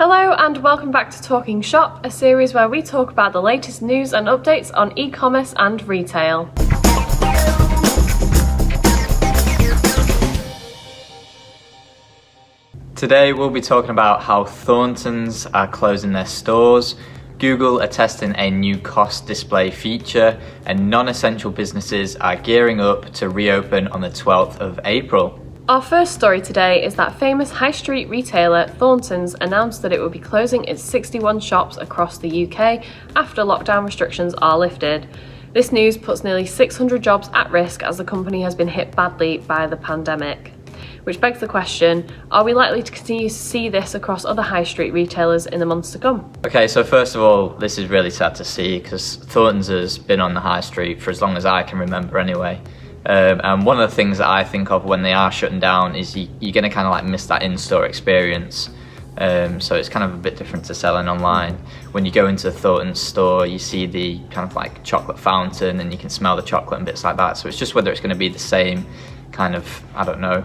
Hello and welcome back to Talking Shop, a series where we talk about the latest news and updates on e-commerce and retail. Today we'll be talking about how Thorntons are closing their stores, Google are testing a new cost display feature, and non-essential businesses are gearing up to reopen on the 12th of April. Our first story today is that famous high street retailer Thorntons announced that it will be closing its 61 shops across the UK after lockdown restrictions are lifted. This news puts nearly 600 jobs at risk as the company has been hit badly by the pandemic. Which begs the question, are we likely to continue to see this across other high street retailers in the months to come? Okay, so first of all, this is really sad to see because Thorntons has been on the high street for as long as I can remember anyway. And one of the things that I think of when they are shutting down is you're going to kind of like miss that in-store experience. So it's kind of a bit different to selling online. When you go into the Thorntons store, you see the kind of like chocolate fountain and you can smell the chocolate and bits like that. So it's just whether it's going to be the same kind of, I don't know,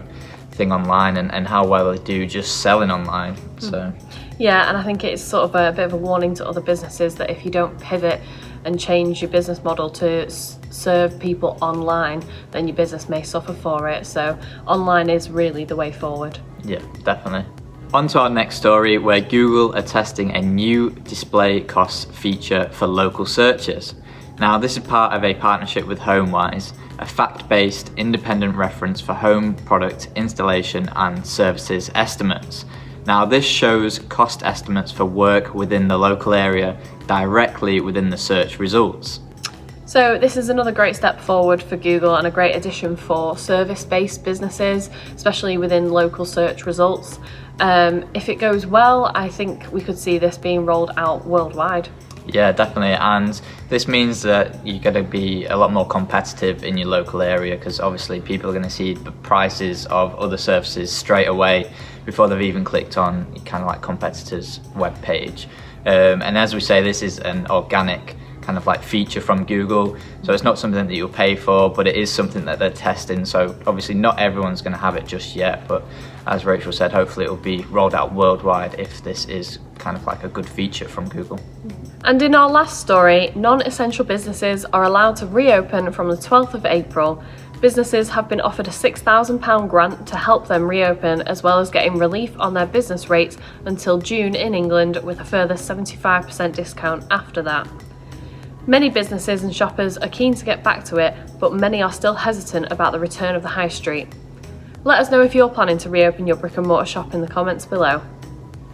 thing online and how well they do just selling online. So yeah, and I think it's sort of a bit of a warning to other businesses that if you don't pivot and change your business model to serve people online, then your business may suffer for it. So online is really the way forward. Yeah, definitely. On to our next story, where Google are testing a new display cost feature for local searches. Now, this is part of a partnership with HomeWise, a fact-based independent reference for home product installation and services estimates. Now, this shows cost estimates for work within the local area directly within the search results. So this is another great step forward for Google and a great addition for service-based businesses, especially within local search results. If it goes well, I think we could see this being rolled out worldwide. Yeah, definitely, and this means that you're going to be a lot more competitive in your local area because obviously people are going to see the prices of other services straight away before they've even clicked on kind of like competitors' web page. And as we say, this is an organic kind of like feature from Google, so it's not something that you'll pay for, but it is something that they're testing. So obviously not everyone's going to have it just yet, but as Rachel said, hopefully it'll be rolled out worldwide if this is kind of like a good feature from Google. And in our last story, non-essential businesses are allowed to reopen from the 12th of April. Businesses have been offered a £6,000 grant to help them reopen, as well as getting relief on their business rates until June in England, with a further 75% discount after that. Many businesses and shoppers are keen to get back to it, but many are still hesitant about the return of the high street. Let us know if you're planning to reopen your brick and mortar shop in the comments below.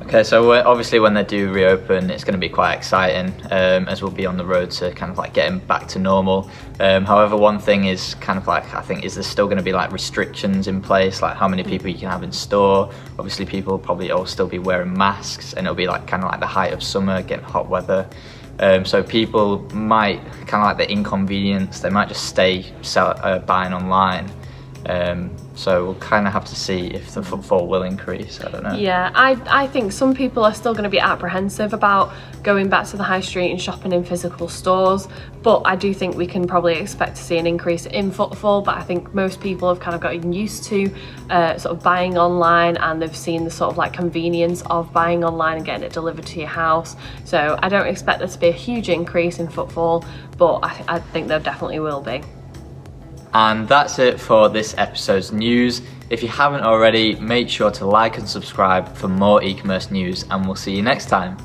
Okay, so obviously when they do reopen, it's going to be quite exciting as we'll be on the road to kind of like getting back to normal. However, one thing is kind of like, I think, is there still going to be like restrictions in place, like how many people you can have in store. Obviously people will probably all still be wearing masks, and it'll be like kind of like the height of summer, getting hot weather. So people might kind of like the inconvenience, they might just stay buying online. So we'll kind of have to see if the footfall will increase. I don't know. Yeah, I think some people are still going to be apprehensive about going back to the high street and shopping in physical stores, but I do think we can probably expect to see an increase in footfall. But I think most people have kind of gotten used to sort of buying online, and they've seen the sort of like convenience of buying online and getting it delivered to your house. So I don't expect there to be a huge increase in footfall, but I think there definitely will be. And that's it for this episode's news. If you haven't already, make sure to like and subscribe for more e-commerce news, and we'll see you next time.